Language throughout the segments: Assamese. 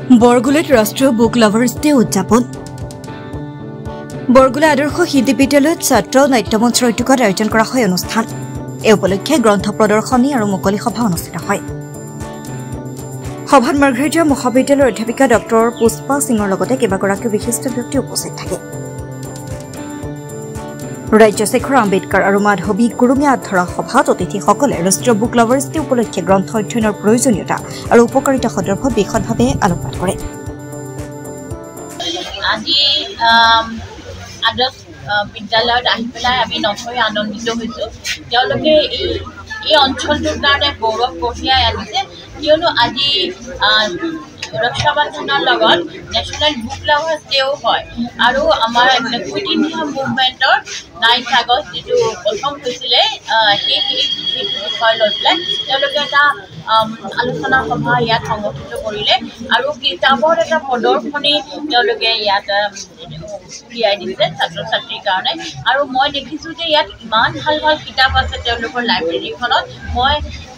বৰগুলাত ৰাষ্ট্ৰীয় বুক লাভাৰ্ছ ডে উদযাপন বৰগুলা আদৰ্শ হিন্দী বিদ্যালয়ত ছাত্ৰ নাট্যমঞ্চৰ উদ্যোগত আয়োজন কৰা হয় অনুষ্ঠান এই উপলক্ষে গ্ৰন্থ প্ৰদৰ্শনী আৰু মুকলি সভা অনুষ্ঠিত হয় সভাত মাৰ্ঘেৰিটা মহাবিদ্যালয়ৰ অধ্যাপিকা ডক্টৰ পুষ্পা সিঙৰ লগতে কেইবাগৰাকীও বিশিষ্ট ব্যক্তি উপস্থিত থাকে ৰাজ্যশেখৰ আম্বেদকাৰ আৰু মাধৱী কুৰুমীয়া ধৰা সভাত অতিথিসকলে ৰাষ্ট্ৰীয় বুক লাভাৰ্ছ ডে উপলক্ষে গ্ৰন্থ অধ্যয়নৰ প্ৰয়োজনীয়তা আৰু উপকাৰিতা সন্দৰ্ভত বিশদভাৱে আলোকপাত কৰে আজি আদৰ্শ বিদ্যালয়ত আহি পেলাই আমি নথৈ আনন্দিত হৈছোঁ তেওঁলোকে এই অঞ্চলটোৰ কাৰণে গৌৰৱ কঢ়িয়াই আনিছে কিয়নো আজি ৰক্ষাবন্ধনৰ লগত নেশ্যনেল বুক লাভাৰ্ছ ডেও হয় আৰু আমাৰ কুইট ইণ্ডিয়া মুভমেণ্টৰ 9 আগষ্ট যিটো প্ৰথম হৈছিলে সেইটো বিষয় লৈ পেলাই তেওঁলোকে এটা আলোচনা সভা ইয়াত সংগঠিত কৰিলে আৰু কিতাপৰ এটা প্ৰদৰ্শনী তেওঁলোকে ইয়াত উলিয়াই দিছে ছাত্ৰ ছাত্ৰীৰ কাৰণে আৰু মই দেখিছোঁ যে ইয়াত ইমান ভাল ভাল কিতাপ আছে তেওঁলোকৰ লাইব্ৰেৰীখনত মই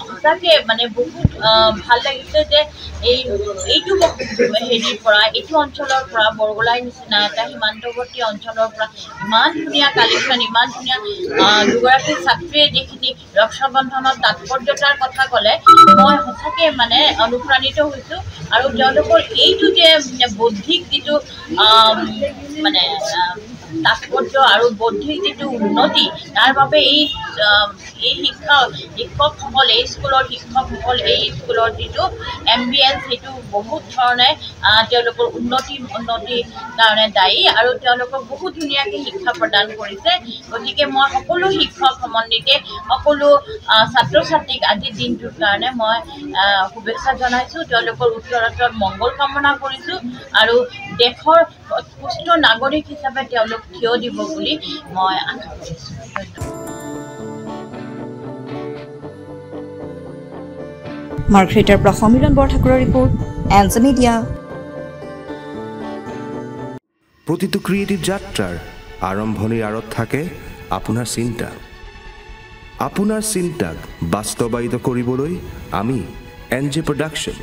সঁচাকৈ মানে বহুত ভাল লাগিছে যে এইটো হেৰিৰ পৰা এইটো অঞ্চলৰ পৰা বৰগুলাৰ নিচিনা এটা সীমান্তৱৰ্তী অঞ্চলৰ পৰা ইমান ধুনীয়া কালেকশ্যন ইমান ধুনীয়া দুগৰাকী ছাত্ৰীয়ে যিখিনি ৰক্ষাবন্ধনৰ তাৎপৰ্যতাৰ কথা ক'লে মই সঁচাকৈ মানে অনুপ্ৰাণিত হৈছোঁ আৰু তেওঁলোকৰ এইটো যে বৌদ্ধিক যিটো মানে তাৎপৰ্য আৰু বৌদ্ধিক যিটো উন্নতি তাৰ বাবে এই শিক্ষকসকল এই স্কুলৰ শিক্ষকসকল এই স্কুলৰ যিটো এম্বিয়েঞ্চ সেইটো বহুত ধৰণে তেওঁলোকৰ উন্নতিৰ কাৰণে দায়ী আৰু তেওঁলোকক বহুত ধুনীয়াকৈ শিক্ষা প্ৰদান কৰিছে গতিকে মই সকলো শিক্ষক সমন্বিতে সকলো ছাত্ৰ ছাত্ৰীক আজিৰ দিনটোৰ কাৰণে মই শুভেচ্ছা জনাইছোঁ তেওঁলোকৰ উত্তৰোত্তৰ মংগল কামনা কৰিছোঁ আৰু দেশৰ সুস্থ নাগৰিক হিচাপে তেওঁলোক থিয় দিব বুলি মই আশা কৰিছোঁ মাৰ্ঘেৰিটাৰ পৰা সমীৰণ বৰঠাকুৰৰ ৰিপৰ্ট এনজে মিডিয়া প্ৰতিটো ক্ৰিয়েটিভ যাত্ৰাৰ আৰম্ভণিৰ আঁৰত থাকে আপোনাৰ চিন্তাক বাস্তৱায়িত কৰিবলৈ আমি এনজে প্ৰডাকশ্যন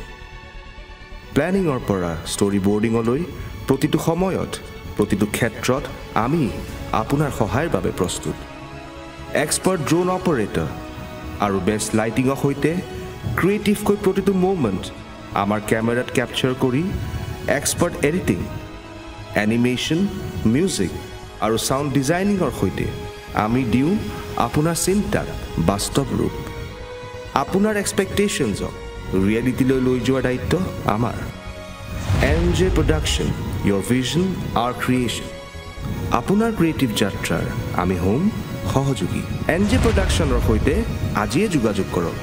প্লেনিঙৰ পৰা ষ্টৰী বৰ্ডিঙলৈ প্ৰতিটো সময়ত প্ৰতিটো ক্ষেত্ৰত আমি আপোনাৰ সহায়ৰ বাবে প্ৰস্তুত এক্সপাৰ্ট ড্ৰোন অপাৰেটৰ আৰু বেষ্ট লাইটিঙৰ সৈতে ক্ৰিয়েটিভকৈ প্ৰতিটো মুভমেণ্ট আমাৰ কেমেৰাত কেপচাৰ কৰি এক্সপাৰ্ট এডিটিং এনিমেশ্যন মিউজিক আৰু ছাউণ্ড ডিজাইনিঙৰ সৈতে আমি দিওঁ আপোনাৰ চিন্তাক বাস্তৱ ৰূপ আপোনাৰ এক্সপেক্টেশ্যনছক ৰিয়েলিটিলৈ লৈ যোৱাৰ দায়িত্ব আমাৰ এনজে প্ৰডাকশ্যন ইয়ৰ ভিজন আৱাৰ ক্ৰিয়েশ্যন আপোনাৰ ক্ৰিয়েটিভ যাত্ৰাৰ আমি হ'ম সহযোগী এনজে প্ৰডাকশ্যনৰ সৈতে আজিয়ে যোগাযোগ কৰক